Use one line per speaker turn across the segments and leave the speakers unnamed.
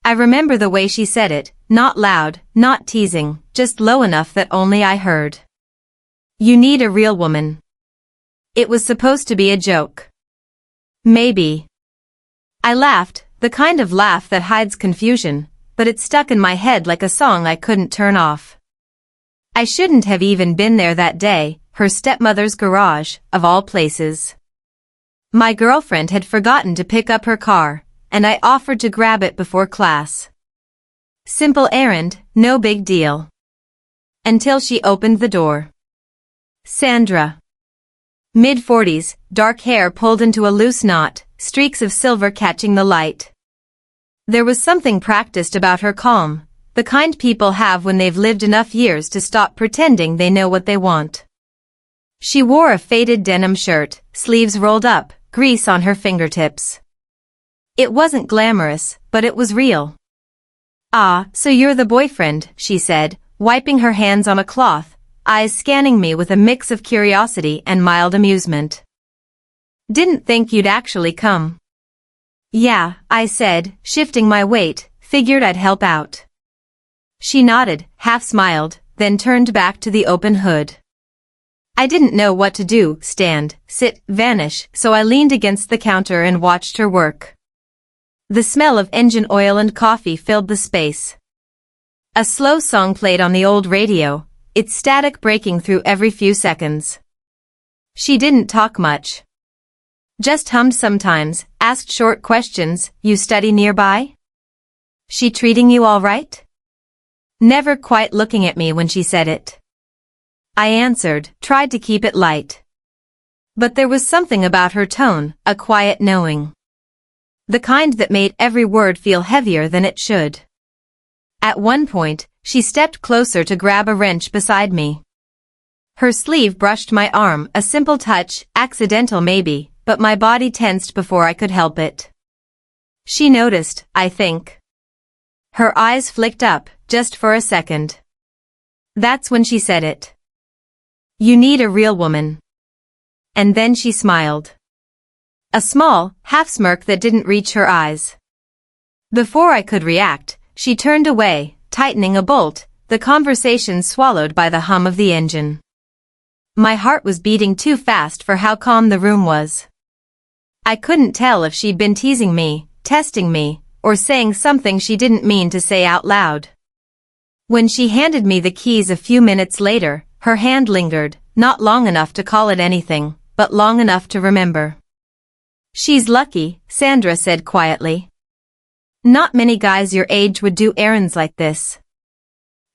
I remember the way she said it, not loud, not teasing, just low enough that only I heard. You need a real woman. It was supposed to be a joke. Maybe. I laughed, the kind of laugh that hides confusion, but it stuck in my head like a song I couldn't turn off. I shouldn't have even been there that day, her stepmother's garage, of all places. My girlfriend had forgotten to pick up her car, and I offered to grab it before class. Simple errand, no big deal. Until she opened the door. Sandra. Mid-40s, dark hair pulled into a loose knot, streaks of silver catching the light. There was something practiced about her calm, the kind people have when they've lived enough years to stop pretending they know what they want. She wore a faded denim shirt, sleeves rolled up, grease on her fingertips. It wasn't glamorous, but it was real. Ah, so you're the boyfriend, she said, wiping her hands on a cloth, eyes scanning me with a mix of curiosity and mild amusement. Didn't think you'd actually come. Yeah, I said, shifting my weight, figured I'd help out. She nodded, half smiled, then turned back to the open hood. I didn't know what to do, stand, sit, vanish, so I leaned against the counter and watched her work. The smell of engine oil and coffee filled the space. A slow song played on the old radio, its static breaking through every few seconds. She didn't talk much. Just hummed sometimes, asked short questions, you study nearby? She treating you all right? Never quite looking at me when she said it. I answered, tried to keep it light. But there was something about her tone, a quiet knowing. The kind that made every word feel heavier than it should. At one point, she stepped closer to grab a wrench beside me. Her sleeve brushed my arm, a simple touch, accidental maybe, but my body tensed before I could help it. She noticed, I think. Her eyes flicked up, just for a second. That's when she said it. You need a real woman. And then she smiled. A small, half-smirk that didn't reach her eyes. Before I could react, she turned away, tightening a bolt, the conversation swallowed by the hum of the engine. My heart was beating too fast for how calm the room was. I couldn't tell if she'd been teasing me, testing me, or saying something she didn't mean to say out loud. When she handed me the keys a few minutes later, her hand lingered, not long enough to call it anything, but long enough to remember. She's lucky, Sandra said quietly. Not many guys your age would do errands like this.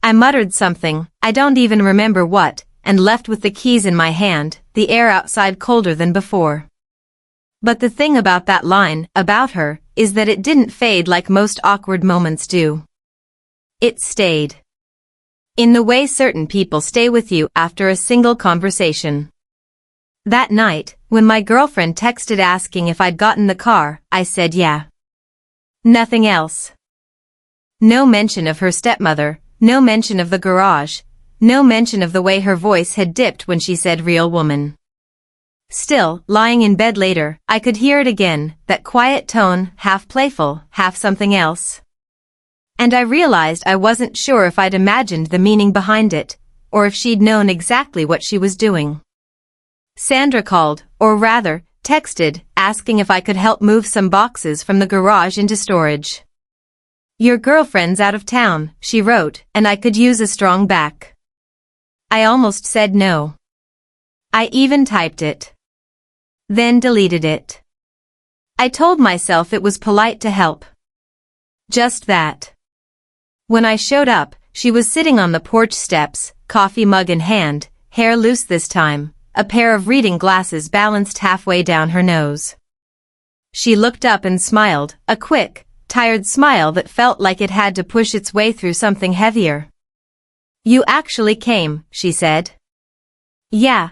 I muttered something, I don't even remember what, and left with the keys in my hand, the air outside colder than before. But the thing about that line, about her, is that it didn't fade like most awkward moments do. It stayed. In the way certain people stay with you after a single conversation. That night, when my girlfriend texted asking if I'd gotten the car, I said yeah. Nothing else. No mention of her stepmother, no mention of the garage, no mention of the way her voice had dipped when she said real woman. Still, lying in bed later, I could hear it again, that quiet tone, half playful, half something else. And I realized I wasn't sure if I'd imagined the meaning behind it, or if she'd known exactly what she was doing. Sandra called, or rather, texted, asking if I could help move some boxes from the garage into storage. Your girlfriend's out of town, she wrote, and I could use a strong back. I almost said no. I even typed it. Then deleted it. I told myself it was polite to help. Just that. When I showed up, she was sitting on the porch steps, coffee mug in hand, hair loose this time, a pair of reading glasses balanced halfway down her nose. She looked up and smiled, a quick, tired smile that felt like it had to push its way through something heavier. You actually came, she said. Yeah.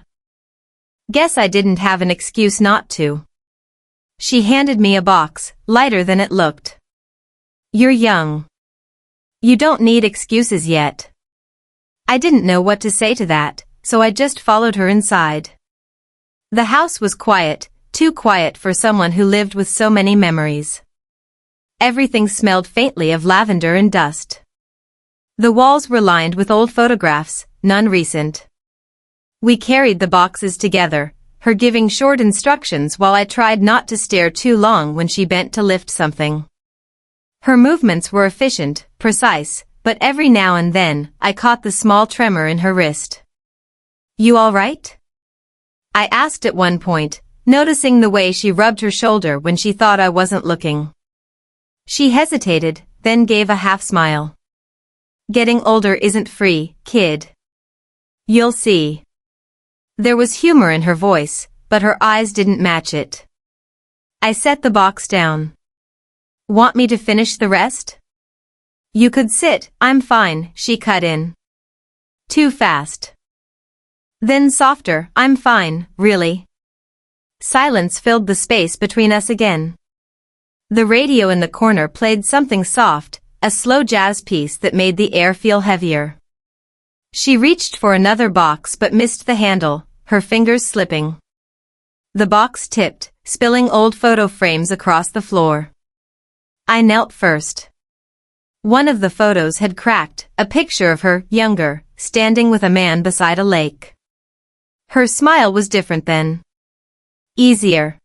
Guess I didn't have an excuse not to. She handed me a box, lighter than it looked. You're young. You don't need excuses yet. I didn't know what to say to that, so I just followed her inside. The house was quiet, too quiet for someone who lived with so many memories. Everything smelled faintly of lavender and dust. The walls were lined with old photographs, none recent. We carried the boxes together, her giving short instructions while I tried not to stare too long when she bent to lift something. Her movements were efficient, precise, but every now and then, I caught the small tremor in her wrist. "You all right?" I asked at one point, noticing the way she rubbed her shoulder when she thought I wasn't looking. She hesitated, then gave a half-smile. "Getting older isn't free, kid. You'll see." There was humor in her voice, but her eyes didn't match it. I set the box down. "Want me to finish the rest?" "You could sit, I'm fine," she cut in. "Too fast." Then softer, "I'm fine, really." Silence filled the space between us again. The radio in the corner played something soft, a slow jazz piece that made the air feel heavier. She reached for another box but missed the handle, her fingers slipping. The box tipped, spilling old photo frames across the floor. I knelt first. One of the photos had cracked, a picture of her, younger, standing with a man beside a lake. Her smile was different then. Easier.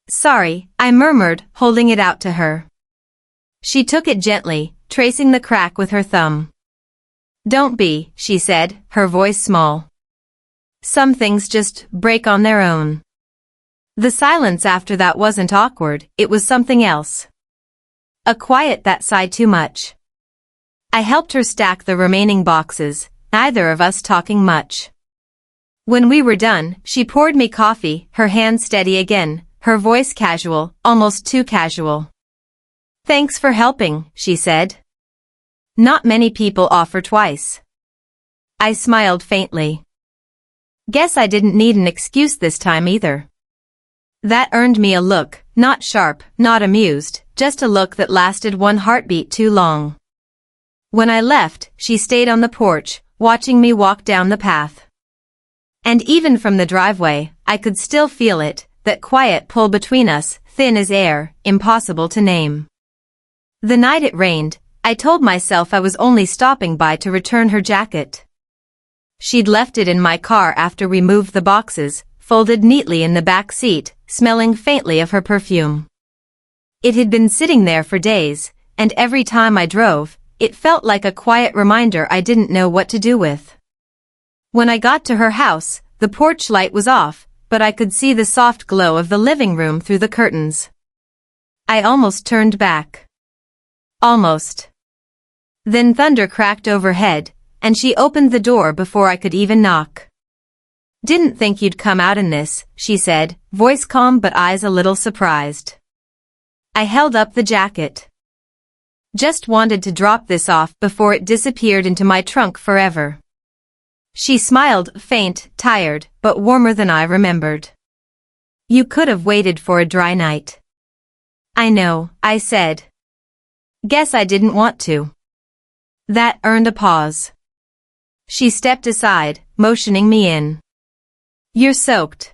"Sorry," I murmured, holding it out to her. She took it gently, tracing the crack with her thumb. "Don't be," she said, her voice small. "Some things just break on their own." The silence after that wasn't awkward, it was something else. A quiet that sighed too much. I helped her stack the remaining boxes, neither of us talking much. When we were done, she poured me coffee, her hand steady again, her voice casual, almost too casual. "Thanks for helping," she said. "Not many people offer twice." I smiled faintly. Guess I didn't need an excuse this time either. That earned me a look, not sharp, not amused, just a look that lasted one heartbeat too long. When I left, she stayed on the porch, watching me walk down the path. And even from the driveway, I could still feel it, that quiet pull between us, thin as air, impossible to name. The night it rained, I told myself I was only stopping by to return her jacket. She'd left it in my car after we moved the boxes, folded neatly in the back seat, smelling faintly of her perfume. It had been sitting there for days, and every time I drove, it felt like a quiet reminder I didn't know what to do with. When I got to her house, the porch light was off, but I could see the soft glow of the living room through the curtains. I almost turned back. Almost. Then thunder cracked overhead, and she opened the door before I could even knock. "Didn't think you'd come out in this," she said, voice calm but eyes a little surprised. I held up the jacket. "Just wanted to drop this off before it disappeared into my trunk forever." She smiled, faint, tired, but warmer than I remembered. "You could have waited for a dry night." "I know," I said. "Guess I didn't want to." That earned a pause. She stepped aside, motioning me in. "You're soaked.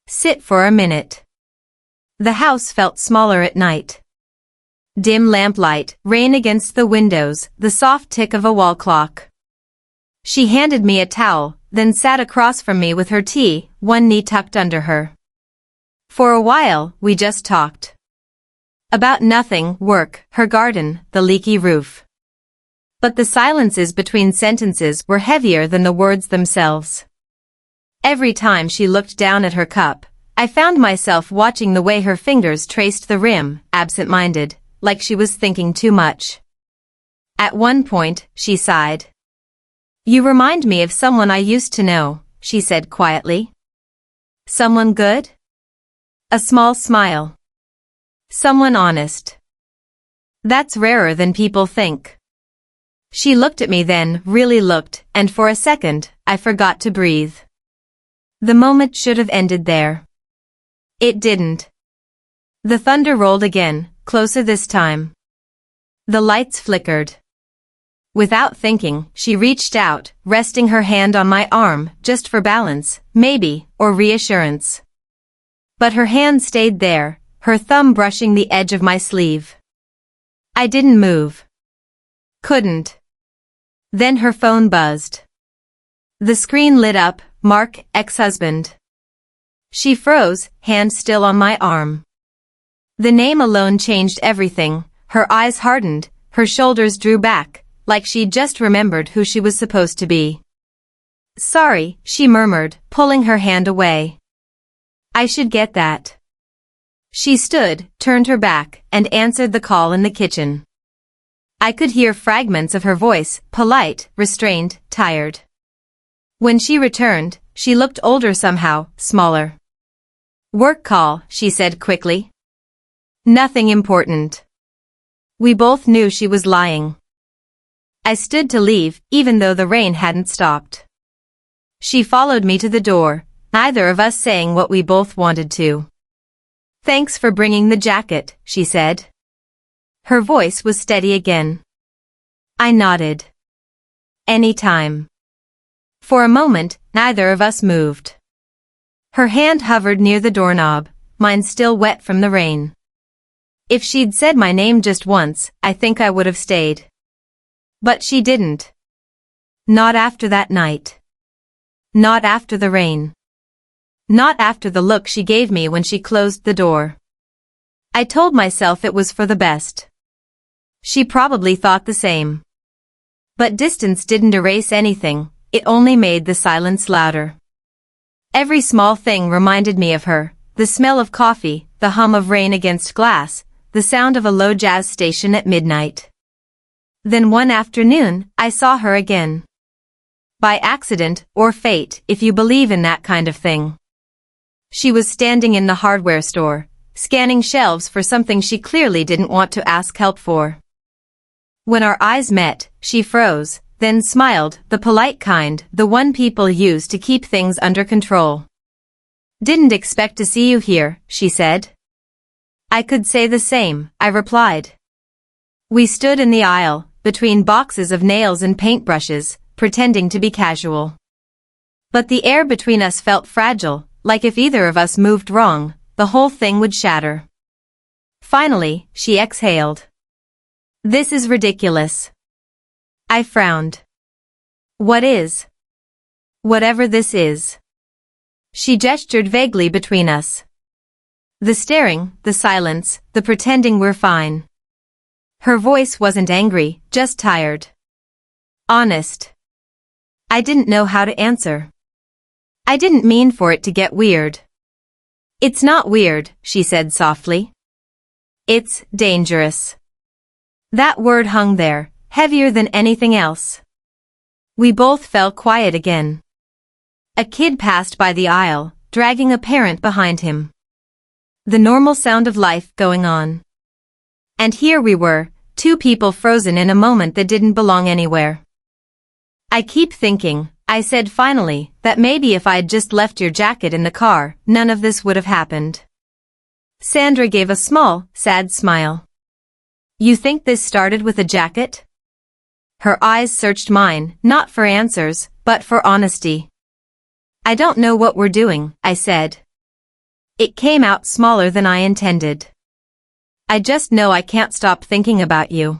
Sit for a minute." The house felt smaller at night. Dim lamplight, rain against the windows, the soft tick of a wall clock. She handed me a towel, then sat across from me with her tea, one knee tucked under her. For a while, we just talked. About nothing, work, her garden, the leaky roof. But the silences between sentences were heavier than the words themselves. Every time she looked down at her cup, I found myself watching the way her fingers traced the rim, absent-minded, like she was thinking too much. At one point, she sighed. "You remind me of someone I used to know," she said quietly. "Someone good?" A small smile. "Someone honest." "That's rarer than people think." She looked at me then, really looked, and for a second, I forgot to breathe. The moment should have ended there. It didn't. The thunder rolled again, closer this time. The lights flickered. Without thinking, she reached out, resting her hand on my arm, just for balance, maybe, or reassurance. But her hand stayed there, her thumb brushing the edge of my sleeve. I didn't move. Couldn't. Then her phone buzzed. The screen lit up, Mark, ex-husband. She froze, hand still on my arm. The name alone changed everything. Her eyes hardened, her shoulders drew back, like she'd just remembered who she was supposed to be. Sorry, she murmured, pulling her hand away. I should get that. She stood, turned her back, and answered the call in the kitchen. I could hear fragments of her voice, polite, restrained, tired. When she returned, she looked older somehow, smaller. Work call, she said quickly. Nothing important. We both knew she was lying. I stood to leave, even though the rain hadn't stopped. She followed me to the door, neither of us saying what we both wanted to. Thanks for bringing the jacket, she said. Her voice was steady again. I nodded. Anytime. For a moment, neither of us moved. Her hand hovered near the doorknob, mine still wet from the rain. If she'd said my name just once, I think I would have stayed. But she didn't. Not after that night. Not after the rain. Not after the look she gave me when she closed the door. I told myself it was for the best. She probably thought the same. But distance didn't erase anything, it only made the silence louder. Every small thing reminded me of her, the smell of coffee, the hum of rain against glass, the sound of a low jazz station at midnight. Then one afternoon, I saw her again. By accident, or fate, if you believe in that kind of thing. She was standing in the hardware store, scanning shelves for something she clearly didn't want to ask help for. When our eyes met, she froze, then smiled, the polite kind, the one people use to keep things under control. Didn't expect to see you here, she said. I could say the same, I replied. We stood in the aisle, between boxes of nails and paintbrushes, pretending to be casual. But the air between us felt fragile, like if either of us moved wrong, the whole thing would shatter. Finally, she exhaled. This is ridiculous. I frowned. What is? Whatever this is. She gestured vaguely between us. The staring, the silence, the pretending we're fine. Her voice wasn't angry, just tired. Honest. I didn't know how to answer. I didn't mean for it to get weird. It's not weird, she said softly. It's dangerous. That word hung there, heavier than anything else. We both fell quiet again. A kid passed by the aisle, dragging a parent behind him. The normal sound of life going on. And here we were, two people frozen in a moment that didn't belong anywhere. I keep thinking, I said finally, that maybe if I'd just left your jacket in the car, none of this would have happened. Sandra gave a small, sad smile. You think this started with a jacket? Her eyes searched mine, not for answers, but for honesty. I don't know what we're doing, I said. It came out smaller than I intended. I just know I can't stop thinking about you.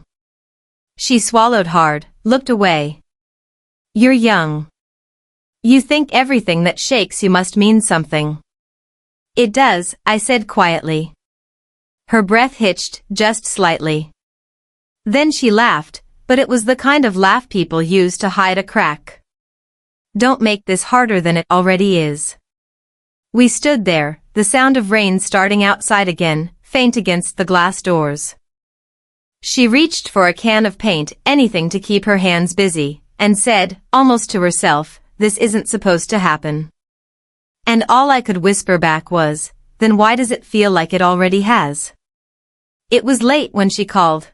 She swallowed hard, looked away. You're young. You think everything that shakes you must mean something. It does, I said quietly. Her breath hitched, just slightly. Then she laughed, but it was the kind of laugh people use to hide a crack. Don't make this harder than it already is. We stood there, the sound of rain starting outside again, faint against the glass doors. She reached for a can of paint, anything to keep her hands busy, and said, almost to herself, this isn't supposed to happen. And all I could whisper back was, then why does it feel like it already has? It was late when she called.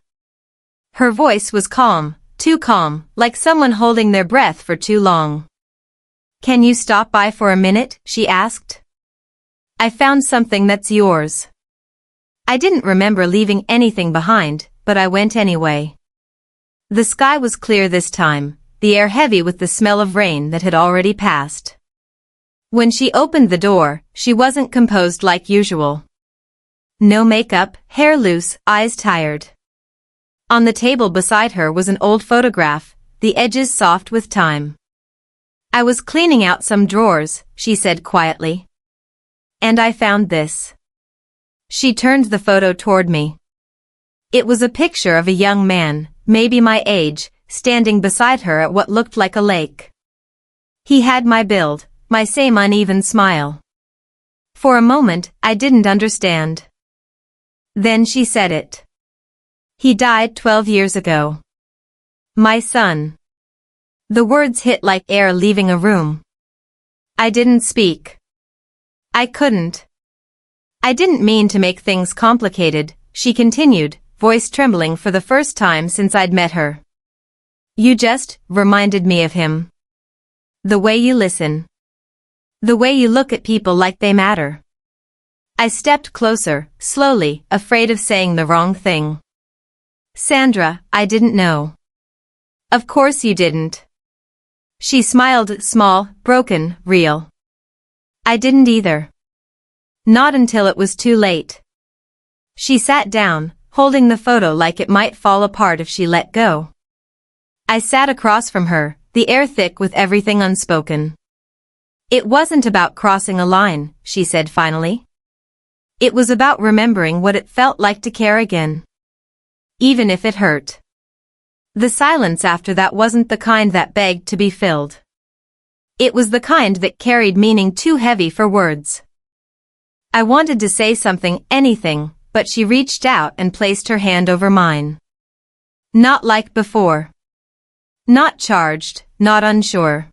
Her voice was calm, too calm, like someone holding their breath for too long. Can you stop by for a minute? She asked. I found something that's yours. I didn't remember leaving anything behind, but I went anyway. The sky was clear this time, the air heavy with the smell of rain that had already passed. When she opened the door, she wasn't composed like usual. No makeup, hair loose, eyes tired. On the table beside her was an old photograph, the edges soft with time. I was cleaning out some drawers, she said quietly. And I found this. She turned the photo toward me. It was a picture of a young man, maybe my age, standing beside her at what looked like a lake. He had my build, my same uneven smile. For a moment, I didn't understand. Then she said it. He died 12 years ago. My son. The words hit like air leaving a room. I didn't speak. I couldn't. I didn't mean to make things complicated, she continued, voice trembling for the first time since I'd met her. You just reminded me of him. The way you listen. The way you look at people like they matter. I stepped closer, slowly, afraid of saying the wrong thing. Sandra, I didn't know. Of course you didn't. She smiled, small, broken, real. I didn't either. Not until it was too late. She sat down, holding the photo like it might fall apart if she let go. I sat across from her, the air thick with everything unspoken. It wasn't about crossing a line, she said finally. It was about remembering what it felt like to care again. Even if it hurt. The silence after that wasn't the kind that begged to be filled. It was the kind that carried meaning too heavy for words. I wanted to say something, anything, but she reached out and placed her hand over mine. Not like before. Not charged, not unsure.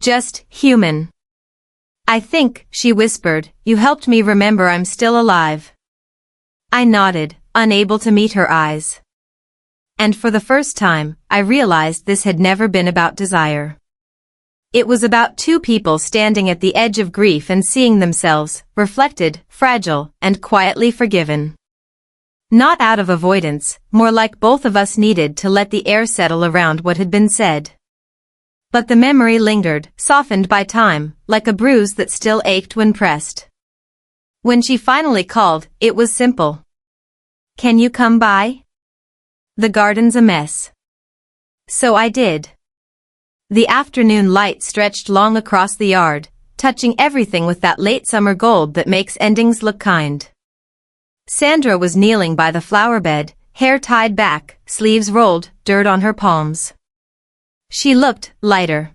Just human. I think, she whispered, you helped me remember I'm still alive. I nodded, unable to meet her eyes. And for the first time, I realized this had never been about desire. It was about two people standing at the edge of grief and seeing themselves, reflected, fragile, and quietly forgiven. Not out of avoidance, more like both of us needed to let the air settle around what had been said. But the memory lingered, softened by time, like a bruise that still ached when pressed. When she finally called, it was simple. Can you come by? The garden's a mess. So I did. The afternoon light stretched long across the yard, touching everything with that late summer gold that makes endings look kind. Sandra was kneeling by the flower bed, hair tied back, sleeves rolled, dirt on her palms. She looked lighter.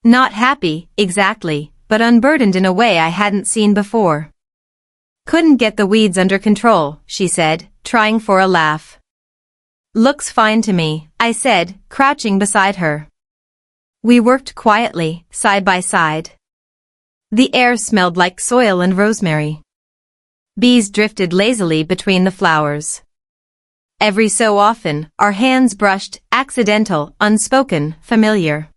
Not happy, exactly, but unburdened in a way I hadn't seen before. Couldn't get the weeds under control, she said, trying for a laugh. Looks fine to me, I said, crouching beside her. We worked quietly, side by side. The air smelled like soil and rosemary. Bees drifted lazily between the flowers. Every so often, our hands brushed, accidental, unspoken, familiar.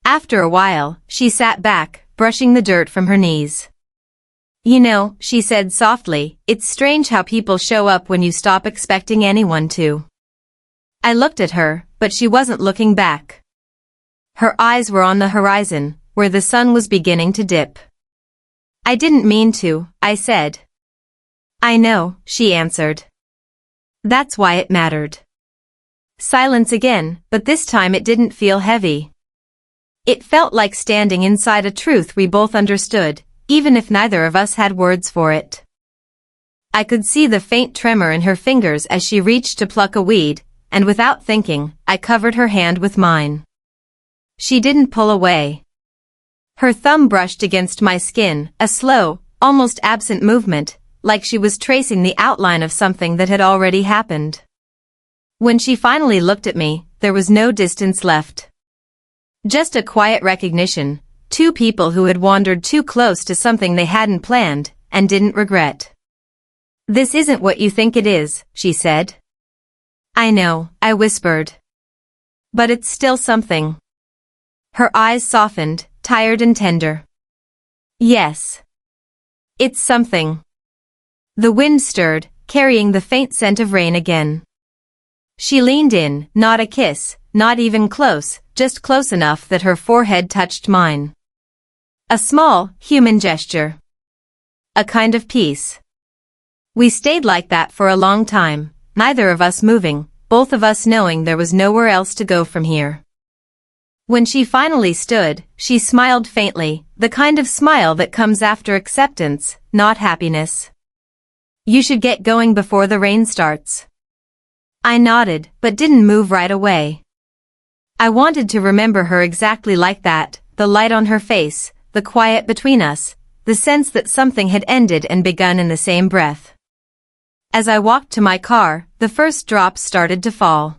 After a while, she sat back, brushing the dirt from her knees. You know, she said softly, it's strange how people show up when you stop expecting anyone to. I looked at her, but she wasn't looking back. Her eyes were on the horizon, where the sun was beginning to dip. I didn't mean to, I said. I know, she answered. That's why it mattered. Silence again, but this time it didn't feel heavy. It felt like standing inside a truth we both understood, even if neither of us had words for it. I could see the faint tremor in her fingers as she reached to pluck a weed, and without thinking, I covered her hand with mine. She didn't pull away. Her thumb brushed against my skin, a slow, almost absent movement, like she was tracing the outline of something that had already happened. When she finally looked at me, there was no distance left. Just a quiet recognition, two people who had wandered too close to something they hadn't planned, and didn't regret. This isn't what you think it is, she said. I know, I whispered. But it's still something. Her eyes softened, tired and tender. Yes. It's something. The wind stirred, carrying the faint scent of rain again. She leaned in, not a kiss, not even close, just close enough that her forehead touched mine. A small, human gesture. A kind of peace. We stayed like that for a long time, neither of us moving, both of us knowing there was nowhere else to go from here. When she finally stood, she smiled faintly, the kind of smile that comes after acceptance, not happiness. "You should get going before the rain starts." I nodded, but didn't move right away. I wanted to remember her exactly like that, the light on her face, the quiet between us, the sense that something had ended and begun in the same breath. As I walked to my car, the first drops started to fall.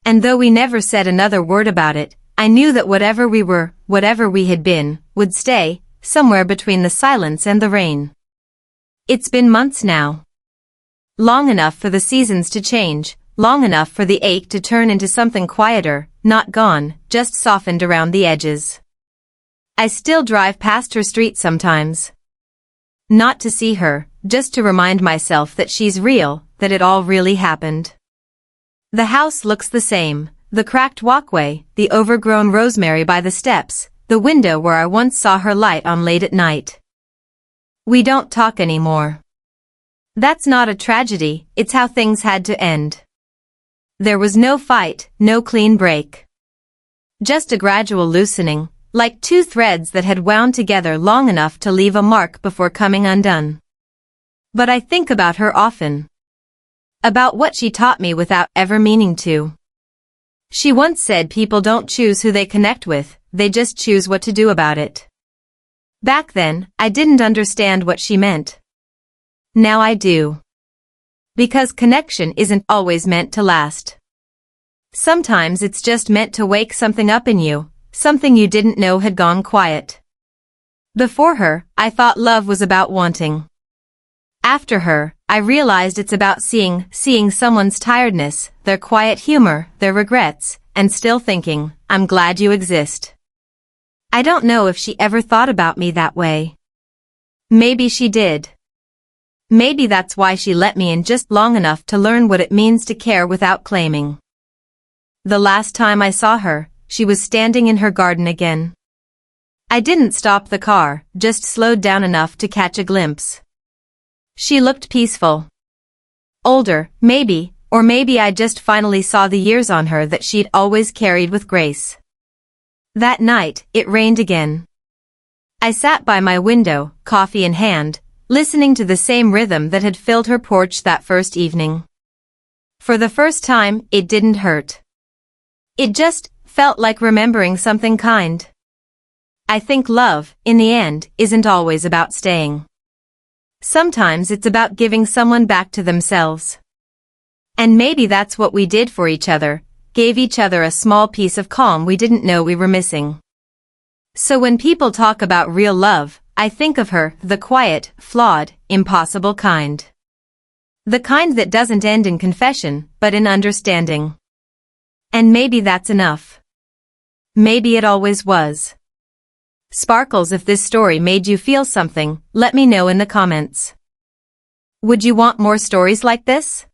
And though we never said another word about it, I knew that whatever we were, whatever we had been, would stay, somewhere between the silence and the rain. It's been months now. Long enough for the seasons to change, long enough for the ache to turn into something quieter, not gone, just softened around the edges. I still drive past her street sometimes. Not to see her, just to remind myself that she's real, that it all really happened. The house looks the same, the cracked walkway, the overgrown rosemary by the steps, the window where I once saw her light on late at night. We don't talk anymore. That's not a tragedy, it's how things had to end. There was no fight, no clean break. Just a gradual loosening, like two threads that had wound together long enough to leave a mark before coming undone. But I think about her often. About what she taught me without ever meaning to. She once said people don't choose who they connect with, they just choose what to do about it. Back then, I didn't understand what she meant. Now I do. Because connection isn't always meant to last. Sometimes it's just meant to wake something up in you, something you didn't know had gone quiet. Before her, I thought love was about wanting. After her, I realized it's about seeing someone's tiredness, their quiet humor, their regrets, and still thinking, I'm glad you exist. I don't know if she ever thought about me that way. Maybe she did. Maybe that's why she let me in just long enough to learn what it means to care without claiming. The last time I saw her, she was standing in her garden again. I didn't stop the car, just slowed down enough to catch a glimpse. She looked peaceful. Older, maybe, or maybe I just finally saw the years on her that she'd always carried with grace. That night, it rained again. I sat by my window, coffee in hand, listening to the same rhythm that had filled her porch that first evening. For the first time, it didn't hurt. It just felt like remembering something kind. I think love, in the end, isn't always about staying. Sometimes it's about giving someone back to themselves. And maybe that's what we did for each other, gave each other a small piece of calm we didn't know we were missing. So when people talk about real love, I think of her, the quiet, flawed, impossible kind. The kind that doesn't end in confession, but in understanding. And maybe that's enough. Maybe it always was. Sparkles, if this story made you feel something, let me know in the comments. Would you want more stories like this?